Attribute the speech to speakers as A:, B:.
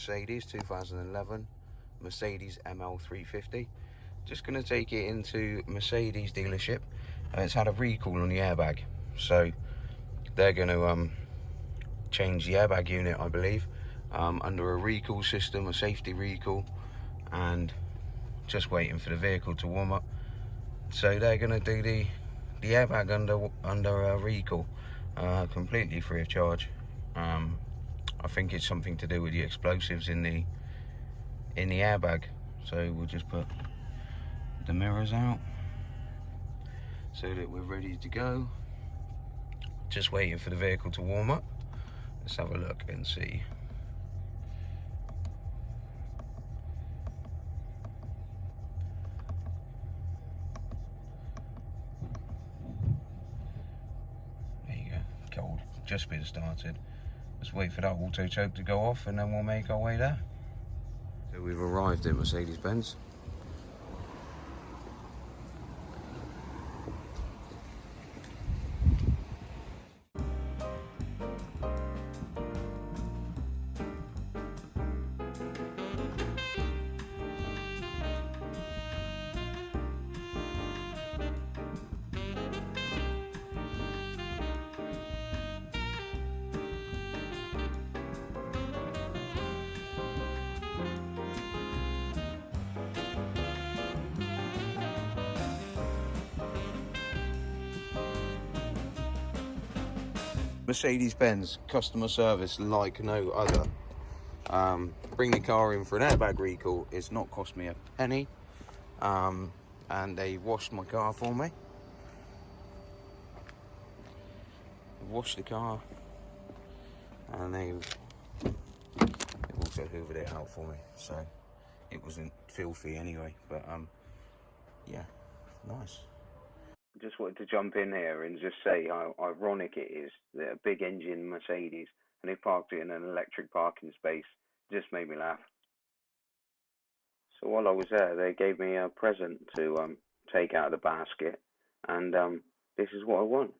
A: Mercedes 2011 Mercedes ML350. Just going to take it into Mercedes dealership. It's had a recall on the airbag, so they're going to change the airbag unit, I believe, under a recall system, a safety recall, and just waiting for the vehicle to warm up. So they're going to do the airbag under a recall, completely free of charge. I think it's something to do with the explosives in the airbag. So we'll just put the mirrors out so that we're ready to go. Just waiting for the vehicle to warm up. Let's have a look and see. There you go, cold, just been started. Let's wait for that auto choke to go off and then we'll make our way there. So we've arrived at Mercedes Benz. Mercedes Benz customer service like no other. Bring the car in for an airbag recall. It's not cost me a penny, and they washed my car for me. They washed the car, and they've also hoovered it out for me, so it wasn't filthy anyway. But yeah, nice. Just wanted to jump in here and just say how ironic it is that a big engine Mercedes and they parked it in an electric parking space. Just made me laugh. So while I was there, they gave me a present to take out of the basket, and this is what I won.